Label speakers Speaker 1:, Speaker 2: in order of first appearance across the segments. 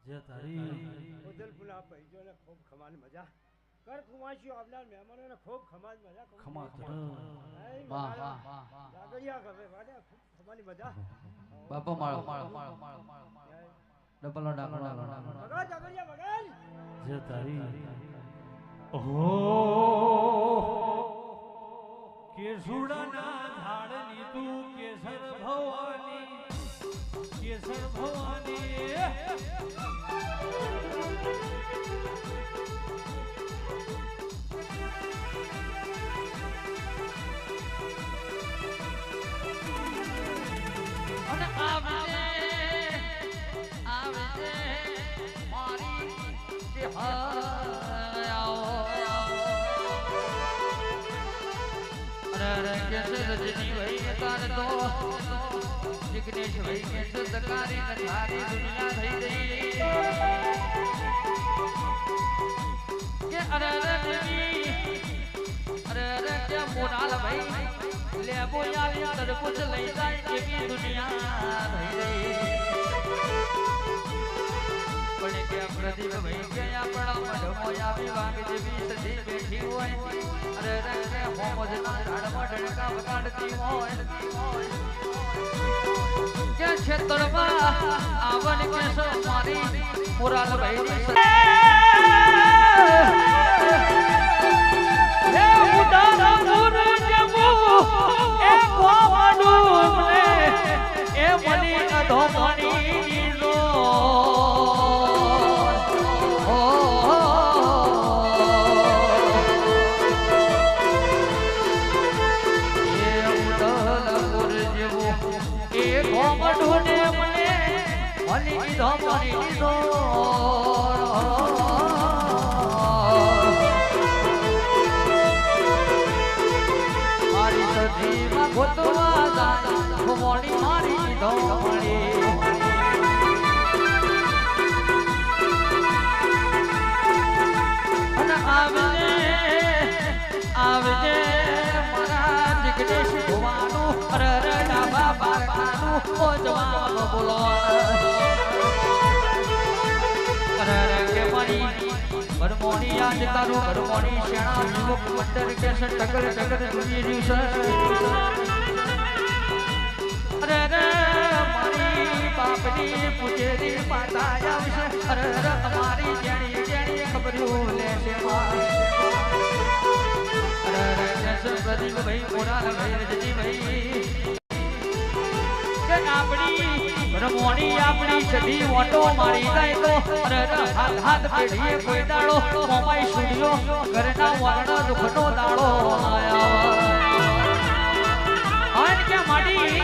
Speaker 1: જે તારી
Speaker 2: ઉદલ પુલા પૈજો ને ખૂબ ખમાની મજા કર કુવાશી આવનાર મહેમાનોને ખૂબ ખમાની મજા
Speaker 1: ખમા
Speaker 2: વાહ વાહ જાગડિયા ગમે વાડે ખૂબ ખમાની મજા
Speaker 3: બાપા માળો ડબલ ડાકલો
Speaker 2: ભગા જાગડિયા ભગા
Speaker 1: જે તારી ઓહો કેસુડાના ઝાડની તું કેસર ભવાની
Speaker 3: અને આવજે મારી અરે કેસર રજની ભાઈ તાર તો જિગ્નેશ ભાઈ કે સદકારી નથારી દુનિયા થઈ ગઈ કે અરે કે મોરાલ ભાઈ લેબો યારી તરબૂચ લઈ જાય એવી દુનિયા થઈ ગઈ પણ કે પ્રદીપ ભાઈ કે આપણા મઢમો આવી વાગ જેવી સજી બેઠી હોય અરે કે હોમજ ના ઝાડમાં ઢણકા વગાડતી હોય કે ક્ષેત્રમાં આવન કેસો મારી મોરાલ ભાઈ હે ઉડાના મુર જબુ એ કોવડું મને એ મની અધોમણી નો મારી સજીમાં ગોતવા જાય મોડી મારી ધોમણી અને આવજે મારા જગદીશ ભવાનું રડા બાબા ખાનું ઓ જવાબ બોલો બરમોની યાદ તારું બરમોની શેણા યુવક મંડળ કે ટકર ટકર દુનિયા દિવસ અરે મારી બાપની પૂજેરી માતા આવશે અરે અમારી જેણી જેણી ખબરું લેશે અરે પ્રદીપ ભાઈ મોરાલ ભાઈ રજની ભાઈ કે આપણી રમોણી આપણી સધી ઓટો મારી જાય તો હાથ હાથ પેઢીએ કોઈ દાડો મોમાઈ સુડ્યો ઘરના વારણા દુખનો દાડો આન કે માડી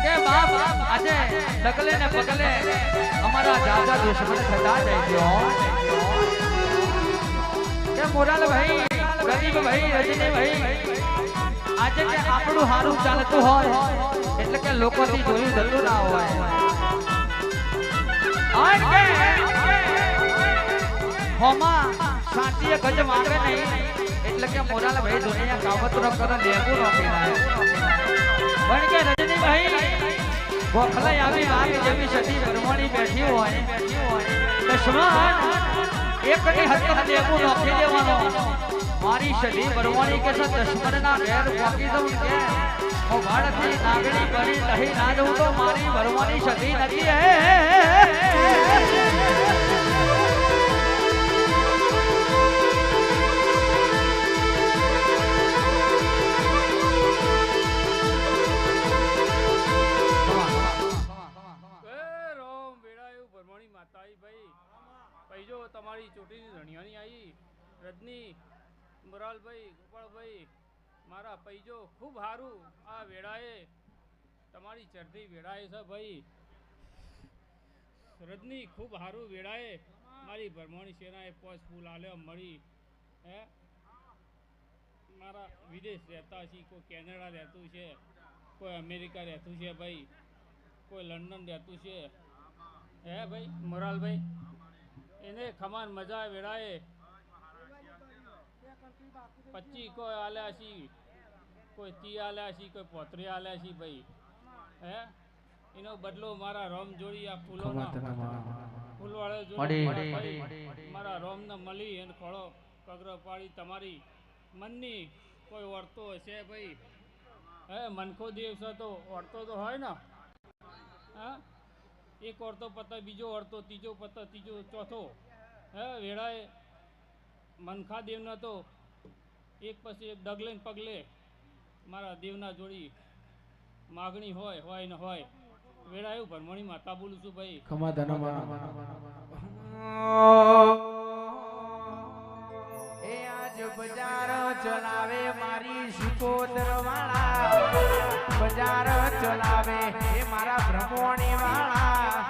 Speaker 3: કે બાપ આજે ડગલે ને પગલે અમારા દાદા દુશ્મન થતા જાય ગયો કે મોરાલ ભાઈ પ્રદીપ ભાઈ રજની ભાઈ આજે કે આપણું હારું ચાલતું હોય એટલે કે લોકોથી જોયું થતું ના હોય અને હોમા શાંતિએ ગજ માંગે નહીં એટલે કે મોરાલ ભાઈ દુનિયા કાવતરો કરે લેવું નોખી નાય પણ કે રજની ભાઈ ગોખલાઈ આવી વાગ જેવી સતી બરમણી બેઠી હોય દશમન એકની હત્યા લેવું નોખી દેવાનો મારી સદી બરવાની કે દશમનના ઘેર પોકી દઉં કે હું ભાડથી નાગણી બની રહી ના દઉં તો મારી બરવાની સદી નથી હે
Speaker 4: તમારી ચોટીની રણિયાની આવી રજની મોરાલભાઈ ગોપાળભાઈ મારા પૈજો ખૂબ સારું આ વેળાએ તમારી ચરતી વેળાએ છે ભાઈ રજની ખૂબ સારું વેળાએ મારી ભરમણી સેનાએ પોચ ફૂલ આલ્યો મળી હે મારા વિદેશ રહેતા છે કોઈ કેનેડા રહેતું છે કોઈ અમેરિકા રહેતું છે ભાઈ કોઈ લંડન રહેતું છે હે ભાઈ મોરાલભાઈ એને ખમાન મજા વેળાએ 25 કોઈ આલ્યા છી કોઈ 30 આલ્યા છી કોઈ 35 આલ્યા છી ભાઈ હે એનો બદલો મારા રોમ જોડી આ ફૂલોનો ફૂલવાળો
Speaker 3: મળી.
Speaker 4: જોડી મારા રોમને મળી અને ખોળો કગરો પાડી તમારી મનની કોઈ વર્તો હશે ભાઈ હે મનખો દિવસ તો વર્તો તો હોય ને હા એક વર્તો પતા બીજો વર્તો ત્રીજો પતા ત્રીજો ચોથો હે વેળાએ મનખા દેવનો તો એક પછી એક ડગલે ને પગલે મારા દેવના જોડી માગણી હોય ને હોય વેળા એવું ભરમણી માતા બોલું છું ભાઈ
Speaker 5: એ આજ બજાર ચલાવે મારી સિકોતર વાળા બજાર ચલાવે એ મારા બ્રહ્મણી વાળા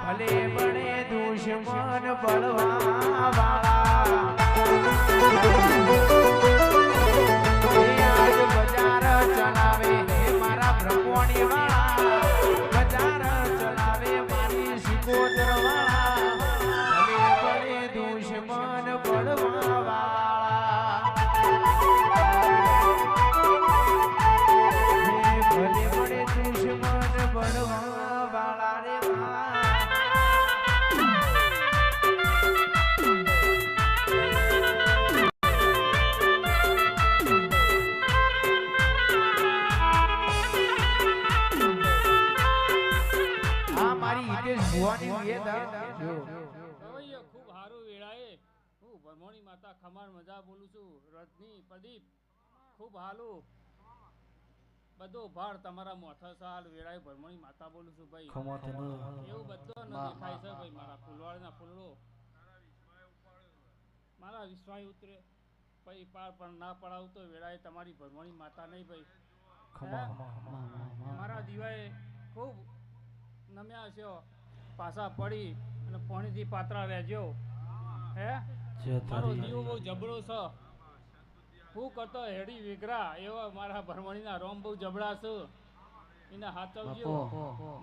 Speaker 5: ભલે બને દુશ્મન બળવા વાળા એ આજ બજાર ચલાવે એ મારા બ્રહ્મણી વાળા બજાર ચલાવે મારી સિકોતર વાળા ભલે બને દુશ્મન બળવા વાળા ભલે બને દુશ્મન બળવા વાળા રે આ મારી હિતેશ ભુવાની વેદ જો
Speaker 4: રવૈયો ખૂબ સારું વેળાએ હું ભરમણી માતા ખમાર મજા બોલું છું રજની પ્રદીપ ખૂબ હાલું બધો ભાર તમારા મોથા સાલ વેળાએ ભરમણી માતા બોલું છું ભાઈ એવું બધો ન દેખાય છે ભાઈ મારા ફૂલવાળના ફૂલડો મારા વિશ્વાસ ઉતરે ભાઈ પાર પણ ના પડાવું તો વેળાએ તમારી ભરમણી માતા નહીં ભાઈ મારા દીવાએ ખૂબ નમ્યા છે પાછા પડી અને પાણીથી પાતળા રહેજો હે મારો દીવો બહુ જબરો છે હું કરતો હેડી વિગરા એવા મારા ભરમણીના રોમ બહુ જબડા છે એને હાચવજો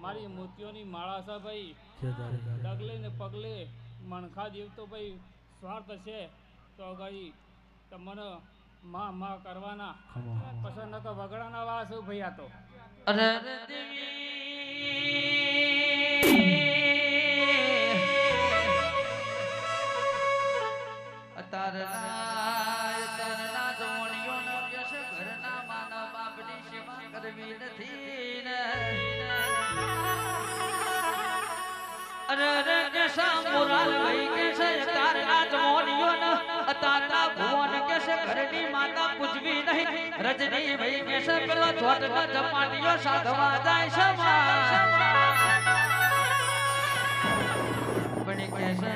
Speaker 4: મારી મોતીઓની માળા છે ભાઈ ડગલે ને પગલે મણખા દેવ તો ભાઈ સ્વાર્થ છે તો અગાડી તમને માં કરવાના પછી નકર વગડાના વાળા છે ભાઈ આ તો
Speaker 3: અરે દેવી તારના ધોણીઓનો કેસ ઘરના માનવ બાપની સેવા કરવી નથી ને અરે કેસા મોરાલ ભાઈ કેસે તારના ધોણીઓનો તારના ભુવન કેસે ઘરની માતા પૂજવી નહીં રજની ભાઈ કેસે પેલો છોટનો જમાડીઓ સાધવા જાય છે પણ કેસે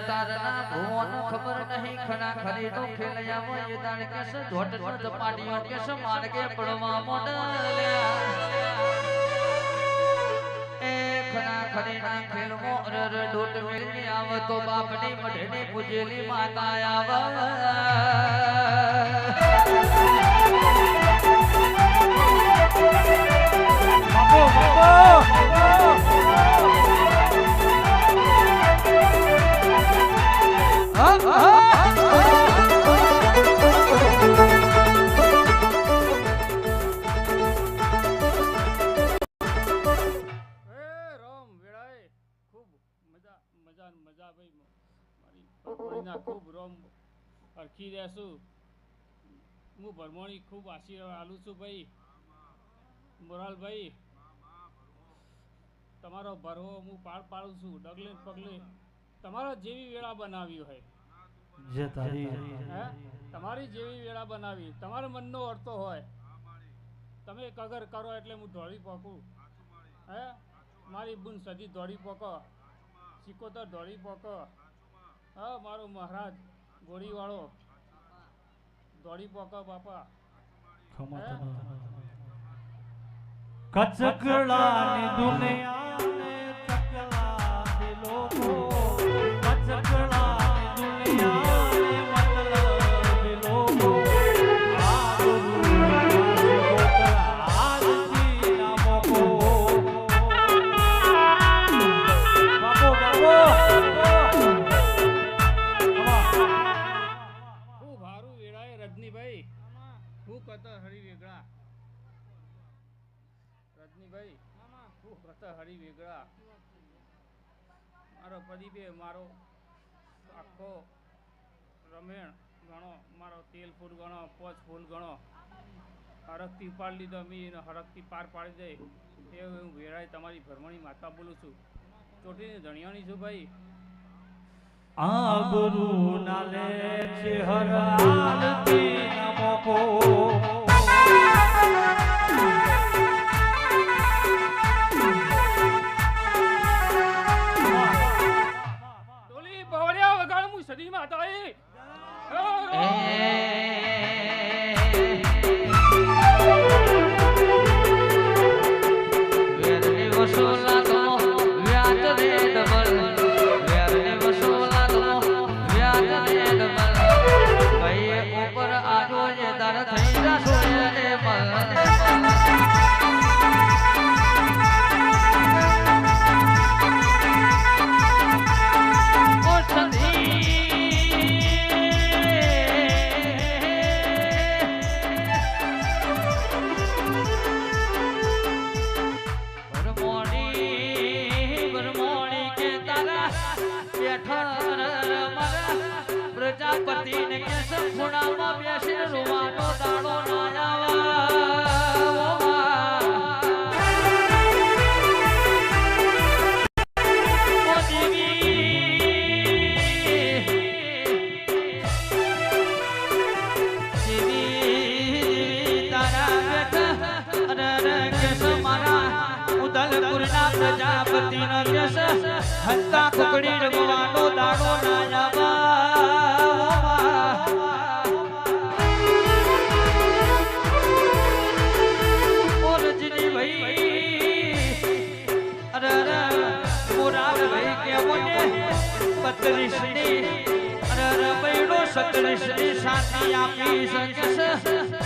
Speaker 3: તારના ભુવન ખબર નહીં ખના ખરી નો ખેલયા હોય દાણ કેસે છોટનો જમાડીઓ કેસે માર્ગે પડવા મોડલ્યા એ ખના ખરી ના ખેલમો અરર ડોટ મેળની આવ તો બાપની મઢની પૂજેલી માતા આવ
Speaker 4: ખૂબ રોમ અરખી રહેશું હું ભરમણી ખૂબ આશીર્વાદ આલું છું ભાઈ મોરાલભાઈ તમારો ભરવો હું પાર પાડું છું ડગલે પગલે તમારા જેવી વેળા બનાવી હોય હે તમારી જેવી વેળા બનાવી તમારા મનનો અર્થો હોય તમે કગર કરો એટલે હું દોડી પોકું હે મારી બુન સદી દોડી પોકો સિકોતર દોડી પોકો હા મારો મહારાજ ગોળીવાળો દોડી પોકો બાપા
Speaker 1: કચકડાની દુનિયાને ચકલા દે લોકો કચકડાની દુનિયાને મતલબ દે લોકો આજથી ના મોકો બાબો
Speaker 4: ખૂબ હારું વેળાએ રજનીભાઈ હું કતો હરી વેગળા રજનીભાઈ ગત હરી વેગળા મારો પ્રદીપે મારો આખો રમેણ ગણો મારો તેલ ફૂલ ગણો પોચ ફૂલ ગણો હરકથી ઉપાડી લીધો મી હરકથી પાર પાડી દે એવું હું વેળાએ તમારી ભરમણી માતા બોલું છું ચોટીની ધણિયાની છું ભાઈ
Speaker 1: આબરૂ ના લે છે હર આરતી નમકો
Speaker 4: ટોલી બવળ્યા વગાડ હું સદી માતા
Speaker 3: પ્રજાપતિ ને કેસ ખૂણામાં બેસી રૂવાનો દાડો ના પ્રજાપતિ નો કેસ હંતા કુકડી રમવાનો દાડો ના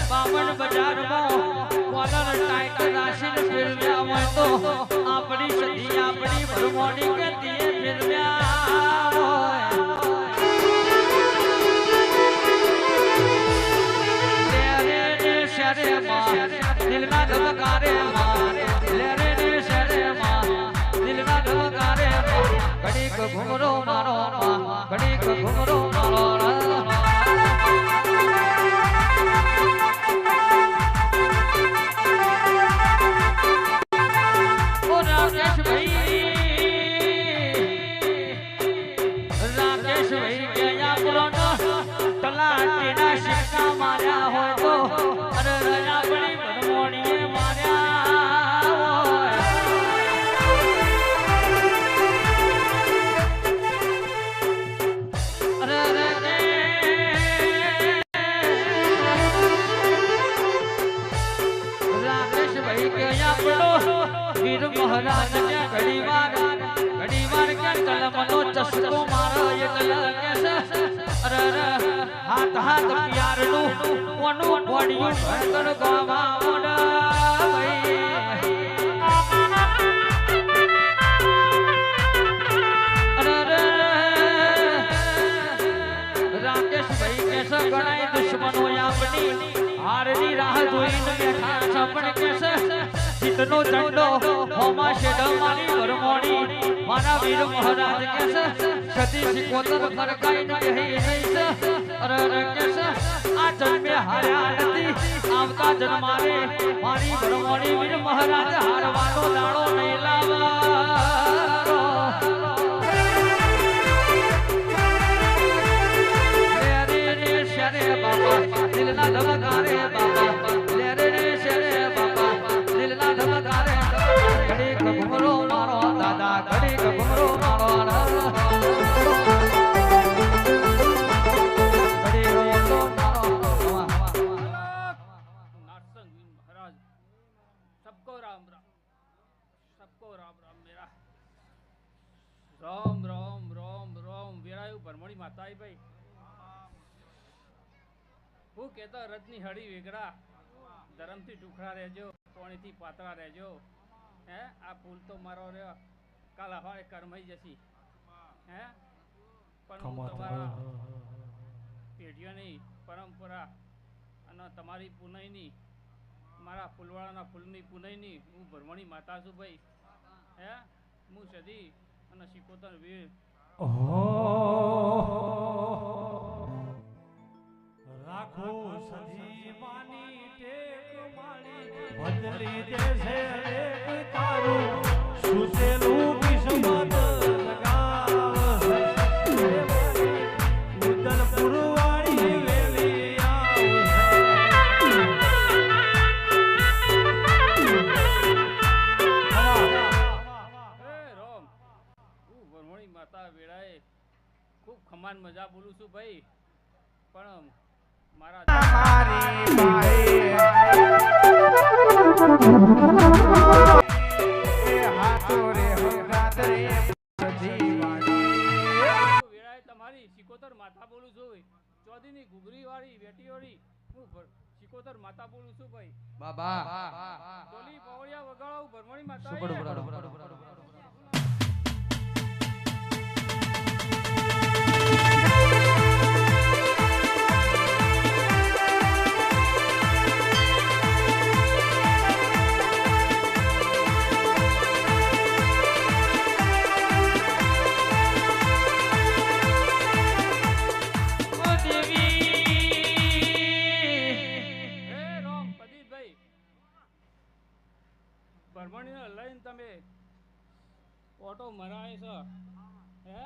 Speaker 3: બામણ બજારમાં કોલર ટાઈટ રાશિને ફેરવ્યા હોય તો આપણી સદી આપણી ભરમોની ગતિએ ફેરવ્યા હોય લેરે ને શરે માં દિલના ધબકારે માં લેરે ને શરે માં દિલના ધબકારે માં ઘડીક ઘુમરો મારો ઘડીક ઘુમરો મારો મહારાજ કે ઘડી વાર કે કલમનો ચસ્કો મારો અરે હાથ હાથ પ્યારનું કોનું પડ્યું ભણતર ગાવા રાકેશભાઈ કેસ ગણાય દુશ્મનો આપણી હારની રાહ જોઈને બેઠા સપણ કેસ જીતનો ઝંડો હોમા શેડ મારી ભરમોણી મારા વીર મહારાજ કેસ સતી સિકોતર ફરકાઈને બેહી જઈશ અરે કેસ આ જન્મે હાર્યા નથી આવતા જન્મારે મારી ભરમોણી વીર મહારાજ હારવાનો દાડો નહીં લાવા દિલના ધબકારે બાબા લેરે રે શરે બાબા દિલના ધબકારે ઘડીક ઘુમરો મારો દાદા ઘડીક ઘુમરો મારો ઘડીક ઘુમરો મારો
Speaker 4: नारसंग महाराज सबको राम राम मेरा राम राम राम राम वीरायु भरमणी माताई भाई હું કહેતો રજની હળી વેગડા ધરમથી ટુકડા રહેજો પાણીથી પાતળા રહેજો હે આ ફૂલ તો મારો રહ્યો કાલ હવારે કરમાઈ જશી હે પણ હું તમારા પેઢીઓની પરંપરા અને તમારી પુનઈની મારા ફૂલવાળાના ફૂલની પુનઈની હું ભરમણી માતા છું ભાઈ. હે હું સદી અને શિકોતર વીર.
Speaker 1: રાખો સધી માની ટેક માળી બદલી દેશે એક તારું સુતેલું કિસ્મત લગાવશે ઉદલપુર વાળી વેલી
Speaker 4: રોમ હું ભરમણી માતા વેળાએ ખૂબ ખમાન મજા બોલું છું ભાઈ. પણ મારા
Speaker 5: મારી બાઈ હાથો રે હંગાત રે બધી વાળી
Speaker 4: વેળાએ તમારી શિકોતર માતા બોલું છું. ચોદીની ઘૂઘરી વાળી વેટી વાળી હું શિકોતર માતા બોલું છું ભાઈ.
Speaker 3: બાબા
Speaker 4: ડોલી પાવડિયા વગાડો ભરમણી માતા.
Speaker 3: સુપર બરાબર
Speaker 4: ભરમણીને લઈને તમે ઓટો મરાય છે. હે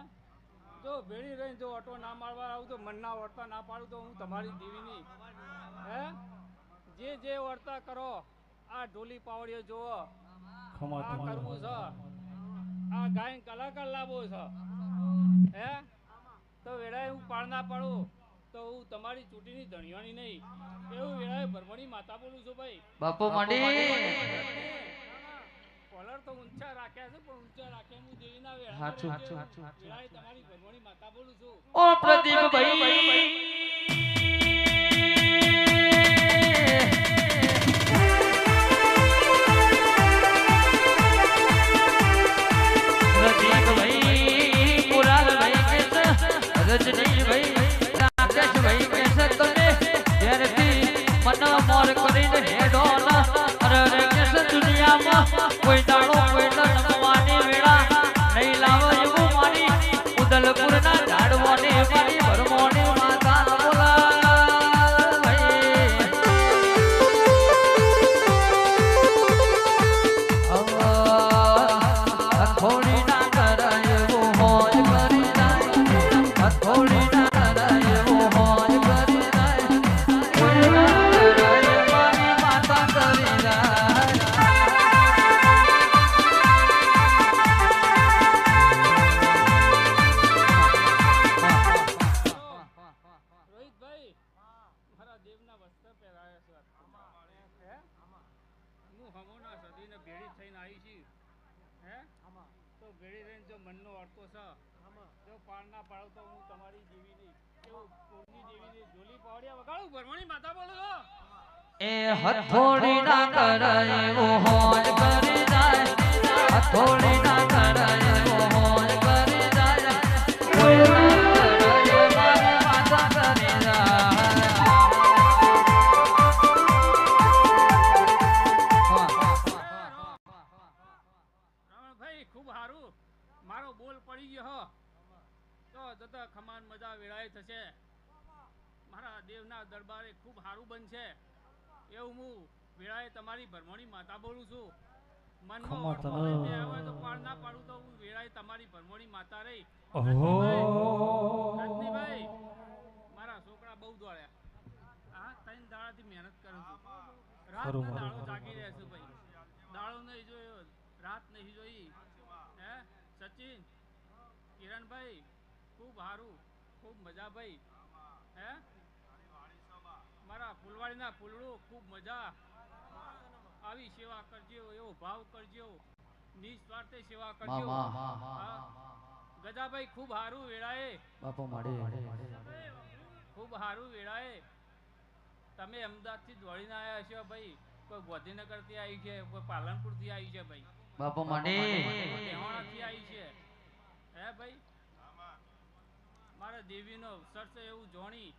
Speaker 4: જો ભેળી રહીને જો ઓટો ના મારવા આવું તો મનના વર્તા ના પાડું તો હું તમારી દેવીની. હે જે વર્તા કરો આ ઢોલી પાવડીઓ જોવો આ કરવું છે. આ ગાયન કલાકાર લાવવો છે. હે તો વેળાએ હું પાડ ના પાડું તો હું તમારી ચૂંટીની ધણિયાણી નહીં. એવું વેળાએ ભરમણી માતા બોલું છું ભાઈ.
Speaker 3: બાપુ મડી
Speaker 4: કોલર તો ઊંચા રાખ્યા છે પણ ઊંચા રાખ્યા હું દેવીના વેળા
Speaker 3: હાચું
Speaker 4: વેળાએ તમારી ભરમણી માતા બોલું છું.
Speaker 3: ઓ પ્રદીપ ભાઈ પ્રદીપ ભાઈ પુરાલ ભાઈ કે રજની ભાઈ રાકેશ ભાઈ કે તમે ઘેરથી મન મોર કરીને હેડો ના અરે કે દુનિયામાં કોઈ દાડો કોઈ નમવાની વેળા નહીં લાવો એવું મારી ઉદલપુરના ઝાડવાને મારી ભરમોની માતા બોલા થોડી ના કરાય એવું મોજ કરી જાય થોડી ના કરાય એવું મોજ કરી જાય કોઈ ના કરાય મારી માતા કરી જાય.
Speaker 4: રોહિતભાઈ મારા દેવના વસ્ત્ર પહેરાયા છે. હે હું હમોના સદીને ભેળી થઈને આવી છું. હે તો ભેળી રહીને જો મનનો અડતો છે જો પાર ના પાડો તો હું તમારી દેવીની એવું પૂરની દેવીની ઢોલી પાવડિયા વગાડું ભરમણી માતા બોલું છો.
Speaker 3: એ હથોડી ના કરાય એવું મોજ કરી જાય હથોડી ના કરાય એવું મોજ કરી જાય કોઈ ના કરાય મારી માતા કરી જાય.
Speaker 4: રાવણભાઈ ખૂબ સારું મારો બોલ પડી ગયો તો જતા ખમાન મજા વેળાએ થશે. મારા દેવના દરબારે ખૂબ સારું બનશે એવું હું વેળાએ તમારી ભરમણી માતા બોલું છું. મનમાં અડતો હોય બે આવે તો પાડ ના પાડું તો હું વેળાએ તમારી ભરમણી માતા રહી. રજનીભાઈ મારા છોકરા બહુ દોડ્યા. આ 3 દાડાથી મહેનત કરું છું. રાત ને દાડો જાગી રહ્યા છું ભાઈ. દાડો નહીં જોયો રાત નહીં જોઈ. હે સચિન કિરણભાઈ ખૂબ સારું ખૂબ મજા ભાઈ. હે મારા ફૂલવાડીના ફૂલડું ખૂબ મજા આવી સેવા કરજો એવો ભાવ કરજો નિસ્વાર્થે સેવા કરજો. ગજાભાઈ ખૂબ સારું વેળાએ
Speaker 3: બાપુ મડી
Speaker 4: ખૂબ સારું વેળાએ તમે અમદાવાદથી દોડીને આવ્યા છો ભાઈ. કોઈ ગાંધીનગરથી આવી છે કોઈ પાલનપુરથી આવી છે ભાઈ.
Speaker 3: બાપુ મડી
Speaker 4: દેવાણાથી આવી છે. હે ભાઈ મારા દેવીનો સરસ એવું જોણી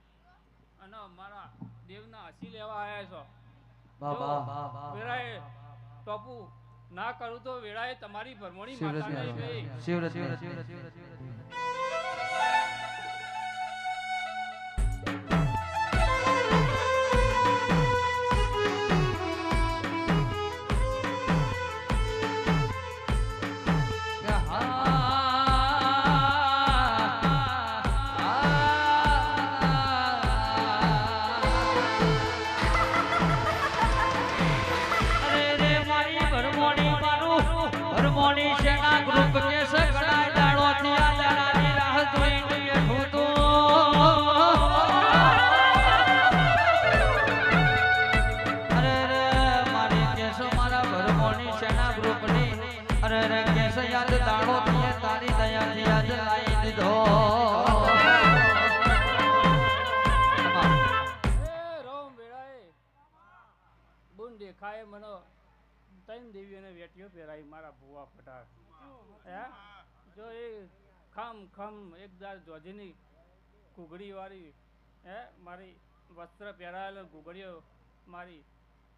Speaker 4: અને મારા દેવના હસી લેવા આવ્યા છો. વેળાએ ટોપુ ના કરું તો વેળાએ તમારી ભરમણી માતા નહીં ભાઈ. દેખાય મને ત્રણ દેવીઓને વેટીઓ પહેરાવી મારા ભુવા ફટાર હે જો એ ખમ ખમ એકદાર જોજીની ઘૂઘડી વાળી હે મારી વસ્ત્ર પહેરાયેલો ઘૂઘડીઓ મારી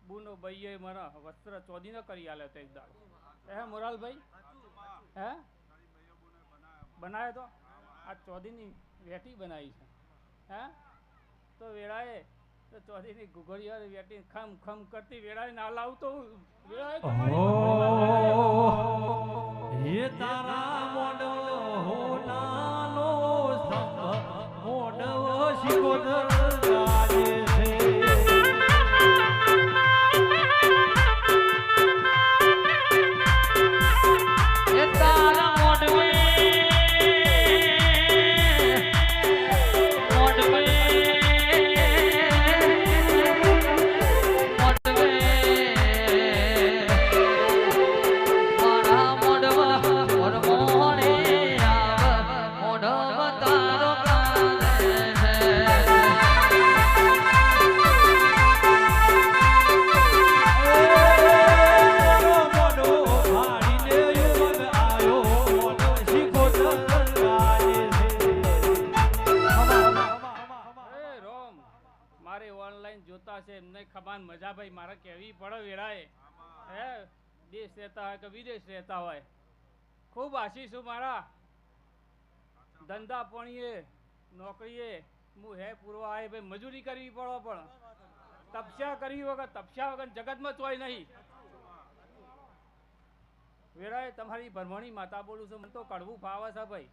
Speaker 4: બુનો બઈએ મને વસ્ત્ર ચોદીનો કરી આલે તો એકદાર હે મોરાલભાઈ હે બનાવ્યો તો આ ચોદીની વેટી બનાવી છે હે તો વેળાએ તો ચોદીની ઘૂઘડીઓ વેટી ખમ ખમ કરતી વેળાએ ના લાવતો વેળાએ
Speaker 1: હે તારા મોઢવો નાનો સ્તંભ મોઢવો શિકોદર રાજે છે
Speaker 3: હે તારા મોઢવે ખબાન મજા ભાઈ મારે કેવી પડે વેળાએ હે દેશ રહેતા હોય કે વિદેશ રહેતા હોય ખૂબ આશીષું મારા ધંધા પણીએ નોકરીએ હું હે પૂરવા આવે ભાઈ મજૂરી કરવી પડો પણ તપસ્યા કરવી વગર તપસ્યા વગર જગતમાં તોય નહીં વેળાએ તમારી ભરમણી માતા બોલું છું મને તો કડવું ફાવે છે ભાઈ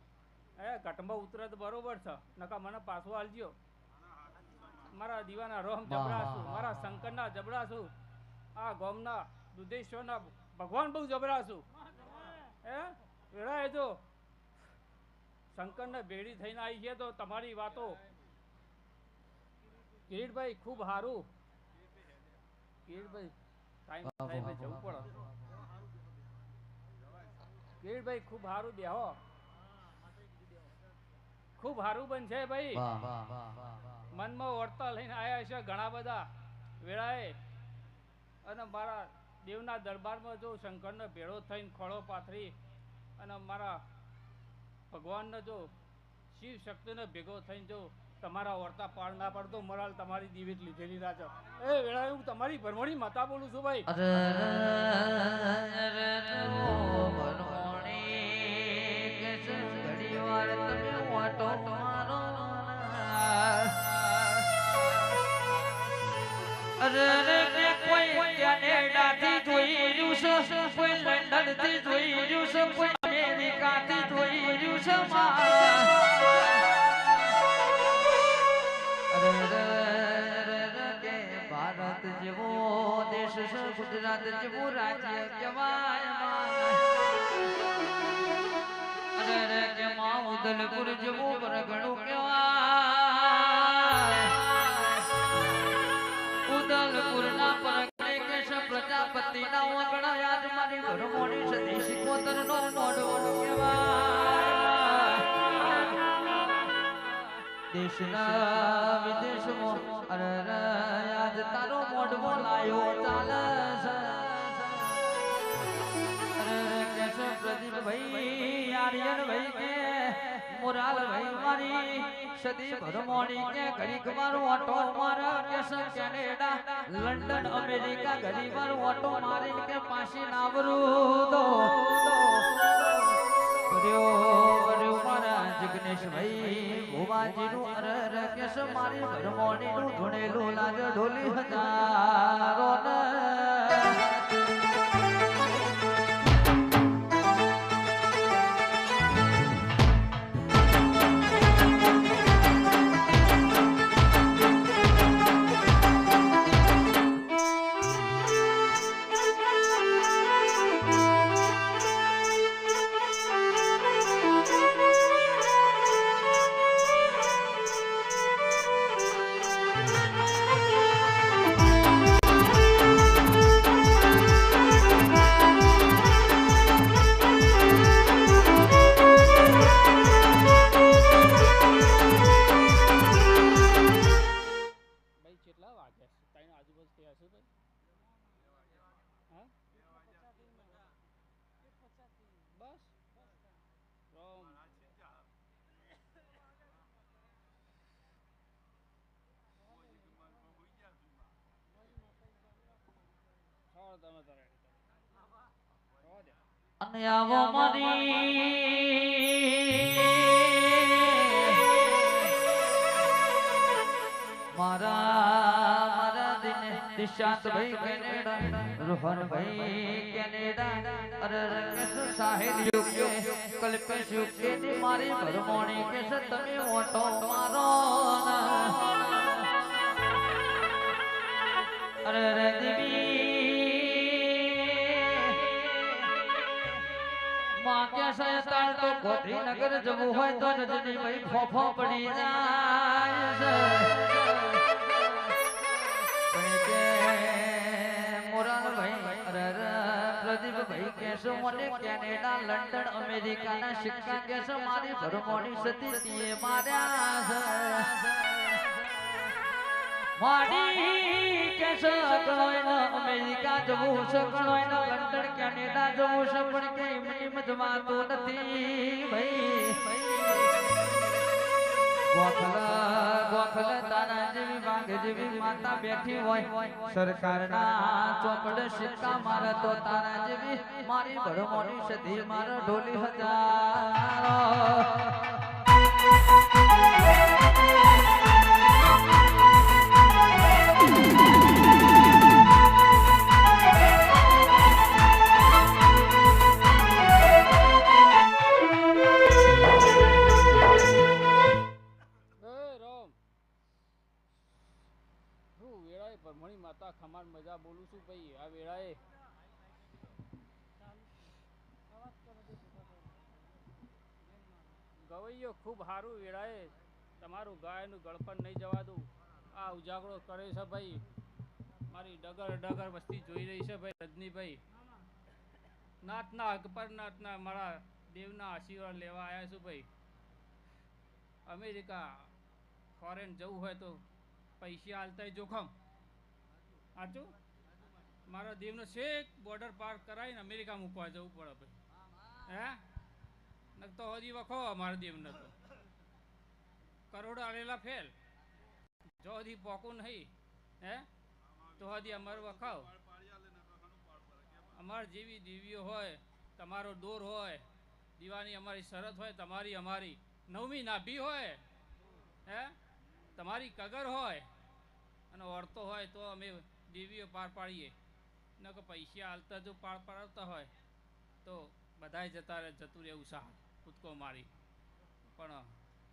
Speaker 3: હે ઘટમાં ઉતરે તો બરોબર છે નકા મને પાછું આલજો મારા દીવાના રોહમ જબરા છું મારા શંકરના જબરા છું આ ગોમના દુધેશ્વરના ભગવાન બહુ જબરા છું હે વેળાએ જો શંકરને ભેડી થઈને આવી છે તો તમારી વાતો કિરીટભાઈ ખૂબ સારું કિરીટભાઈ ટાઈમ થાય ભાઈ જવું પડે કિરીટભાઈ ખૂબ સારું બેહો ખૂબ સારું બનશે ભાઈ મનમાં વર્તા લઈને આવ્યા છે ઘણા બધા વેળાએ અને મારા દેવના દરબારમાં જો શંકરનો ભેળો થઈને ખોળો પાથરી અને મારા ભગવાનને જો શિવ શક્તિને ભેગો થઈને જો તમારા વર્તા પાડ ના પડતો મરાલ તમારી દીવીત લીધેલી રાજો એ વેળાએ હું તમારી ભરમણી માતા બોલું છું ભાઈ કોઈ કેનેડાથી જોઈ રહ્યું છે કોઈ લંડનથી જોઈ રહ્યું છે કોઈ અમેરિકાથી જોઈ રહ્યું છે કે ભારત જેવો દેશ છે ગુજરાત જેવું રાજ્ય કહેવાય અરે કે માં ઉદલપુર જેવું પરગણું કહેવાય ઉદલપુરના પરગણે કેશ પ્રજાપતિના ઓગણા યાદ મારી ભરમોની સતી શિકોતરનો મોઢો કહેવાય દેશના વિદેશમાં અરે યાદ તારો મોઢો લાયો ચાલે અરે કેશ પ્રદીપ ભાઈ આર્યન ભાઈ કે મોરાલ ભાઈ મારી સદી ભરમોણી કે ઘડીક મારો ઓટો મારા કેસ કેનેડા લંડન અમેરિકા ઘડી મારો ઓટો મારી કે પાછી નાવરું દો કર્યો મારા જિગ્નેશ ભાઈ ભુવાજીનું અરર કેસ મારી ભરમોણીનું ધૂણેલું લાજ ઢોલી હજારો અને આવો મારા દિને દિશાંત ભાઈ કેનેડા રોહન ભાઈ કેનેડા અરર કેસ સાહિલ યુકે કલ્પેશ યુકે ની મારી ભરમોણી કેસ તમે ઓટો મારો અરર દેવી સયતાળ તો ગોધીનગર જવું હોય તો રજની ભાઈ ફોફો પડી જાય છે કે મોરાલ ભાઈ અરર પ્રદીપ ભાઈ કેસો મને કેનેડા લંડન અમેરિકાના સિક્કા કેસો મારી ભરમોની સતી તીએ માર્યા છે માડી કેસો કણોય અમેરિકા જવું છે કણોય લંડન કેનેડા જવું છે પણ કે હિમત વાતો નથી ભાઈ ગોખલ તારા જેવી વાઘ જેવી માતા બેઠી હોય સરકારના ચોપડે સિક્કા મારે તો તારા જેવી મારી ભરમોની સધી મારો ઢોલી હજારો
Speaker 4: મણી માતા ખમાન મજા બોલું છું ભાઈ આ વેળાએ ગવૈયો ખૂબ સારું વેળાએ તમારું ગાયનું ગળપણ નહીં જવા દઉં આ ઉજાગરો કરે છે ભાઈ મારી ડગર વસ્તી જોઈ રહી છે ભાઈ રજનીભાઈ નાતના હક પર નાતના મારા દેવના આશીર્વાદ લેવા આવ્યા છું ભાઈ અમેરિકા ફોરેન જવું હોય તો પૈસા હાલતા જોખમ સાચું મારા દેવનો છેક બોર્ડર પાર કરાવીને અમેરિકા મૂકવા જવું પડે ભાઈ હે નક તો હજી વખો મારા દેવને તો કરોડો આલેલા ફેલ જો હજી પોકું નહીં હે તો હજી અમારે વખાવ અમાર જેવી દેવીઓ હોય તમારો દોર હોય દીવાની અમારી શરત હોય તમારી અમારી નવમી નાભી હોય હે તમારી કગર હોય અને ઓરતો હોય તો અમે દેવીઓ પાર પાડીએ ન કે પૈસા હાલતા જો પાર પાડતા હોય તો બધાય જતું રહેવું સાહ કૂદકો મારી પણ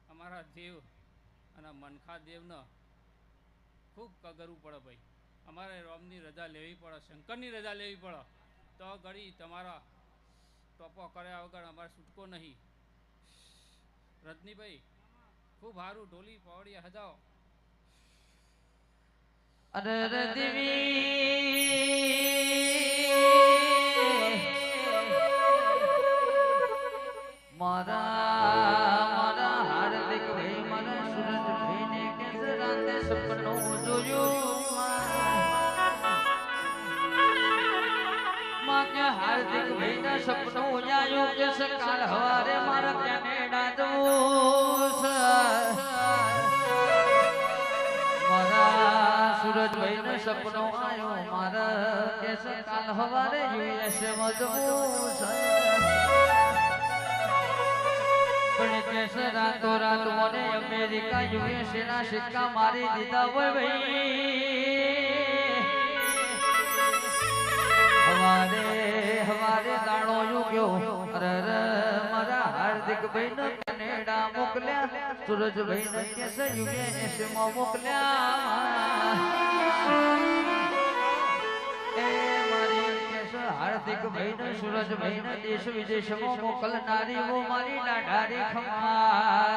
Speaker 4: અમારા દેવ અને મનખા દેવને ખૂબ કગરવું પડે ભાઈ અમારે રોમની રજા લેવી પડે શંકરની રજા લેવી પડે તો ઘડી તમારા ટોપો કર્યા વગર અમારે છૂટકો નહીં રજનીભાઈ ખૂબ સારું ઢોલી પાવડી હજાઓ
Speaker 3: અરર દેવી મારા હાર્દિક ભાઈ મારા સુરજ ભાઈને કે રાતે સપનું જોયું માં કે હાર્દિક ભાઈના સપનું આયું કે સકાળ હવારે મારા કેનેડા નાચવું છે. મારા સુરજભાઈ નો સપનો આયો મારા કેસ કાલ હવારે યુએસ મજવું છે. પણ કેસ રાતો રાત મને અમેરિકા યુએસ ના સિક્કા મારી દીધા હોય ભાઈ. હવારે દાણો યુગ્યો અરે મારા હાર્દિક ભાઈ ને કેનેડા મોકલ્યા સુરજભાઈ ને કેસ યુએસ માં મોકલ્યા. એ મારી કેસ હાર્દિક ભાઈ ને સુરજભાઈ ને દેશ વિદેશમાં મોકલનારી વો મારી લાડારી ખમ્મા.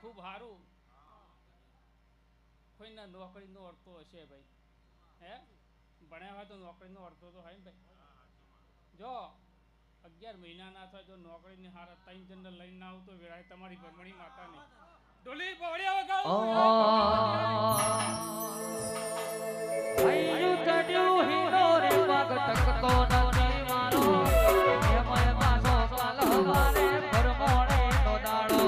Speaker 4: ખૂબ સારું કોઈના નોકરીનો અર્થો હશે ભાઈ. હે ભણ્યા હોય તો નોકરીનો અર્થો તો હોય ને ભાઈ. જો 11 મહિના ના થાય તો નોકરીની હારા 3 જણ લઈને ના આવું તો વેળાએ તમારી ભરમણી માતાને ડોલી બવડિયા વગાડો.
Speaker 3: આયુ ચડ્યું હીરો રે પગ ટકતો નથી મારો એમય પાછો કાલ હવારે ભરમોણે નો દાડો.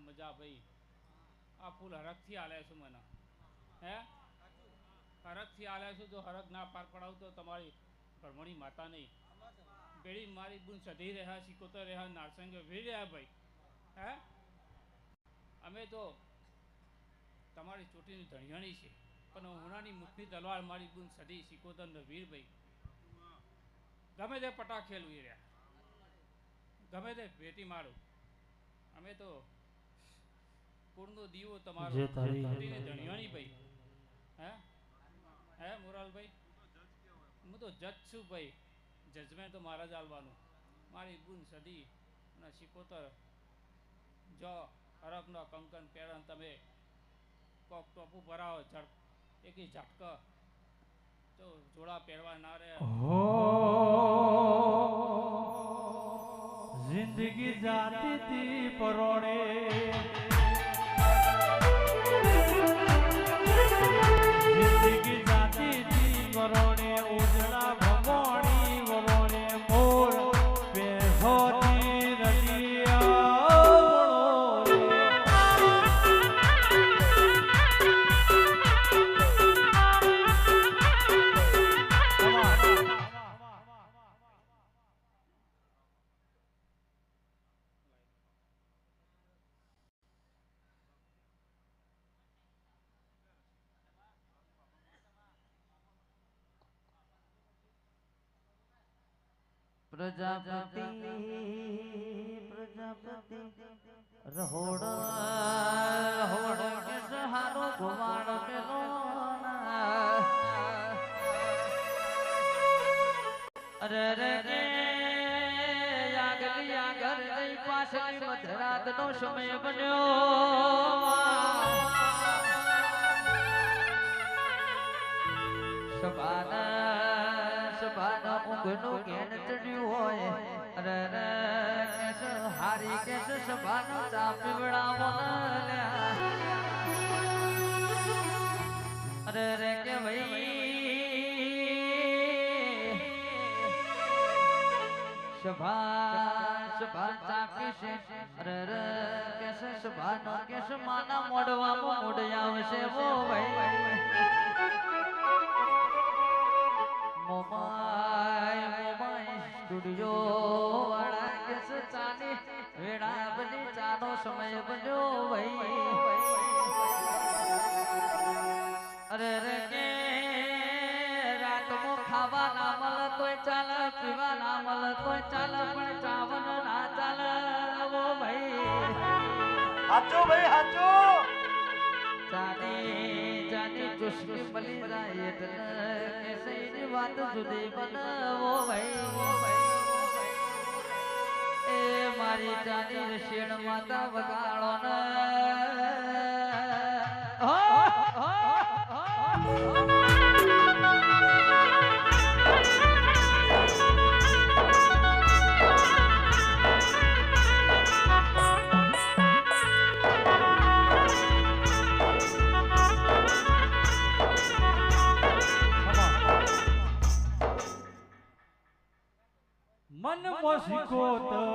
Speaker 4: મજા ભાઈ. આ ફૂલ હરખથી હાલે છે મને. હે હરખથી હાલે છે. જો હરખ ના પાર પડાવું તો તમારી ભરમણી માતા નહીં બેડી મારી બુન સધી રહ્યા શીખોતર રહ્યા નારસંગ વી રહ્યા ભાઈ. હે અમે તો તમારી ચોટીની ધણિયાણી છે પણ હુણાની મુખની તલવાર મારી બુન સધી શીખોતર વીર ભાઈ. ગમે તે પટાખેલ વી રહ્યા ગમે તે ભેટી મારું. અમે તો કુળનો દીવો તમારો ધણિયાણી ભાઈ. હે હે મોરાલભાઈ હું તો જજ છું ભાઈ. જજમેન્ટ તો મારા જ આલવાનું. મારી બુન સદી અને શિકોતર જો હરકનો કંકન પહેરણ તમે કોક ટોપું ભરાવો એકી ઝટકા તો જોડા પહેરવા ના રહે.
Speaker 1: જિંદગી જાતી તી પરોણે જિંદગી જાતી તી પરોણે ઉજળા ભગોણી વરોણે મોર બેહોતી રડિયા
Speaker 3: પ્રજાપતિ પ્રજાપતિ રહોડ કે સહારો ગુવાડ મેલો અરે રે કે આગલી આગળ જઈ પાછલી મધરાતનો સમય બન્યો સભાના ઊંઘનું ઘેન ચડ્યું હોય અરે રે કેસ હારી કેસ સભાનો ચા પીવડાવો ને અરે રે કે ભાઈ સભા ચાપી છે અરે રે કેસ સભાનો કેસ માના મોડવામાં મોડ આવશે વો ભાઈ મોમાય સ્ટુડિયો વાળા કેસ ચાની વેડા બની ચાનો સમય બન્યો ભાઈ અરે રે કે રાતમાં ખાવા ના મળે તોય ચાલે પીવા ના મળે તોય ચાલે પણ ચાવન ના ચાલે ઓ ભાઈ
Speaker 2: હાચો ભાઈ હાચો
Speaker 3: જાની ચુસ્કી મળી જાય એટલે કેસઈની વાત જુદી બનાવો ભાઈ એ મારી જાની રશેણ માતા વગાડો ને
Speaker 1: મન મોસિકો તો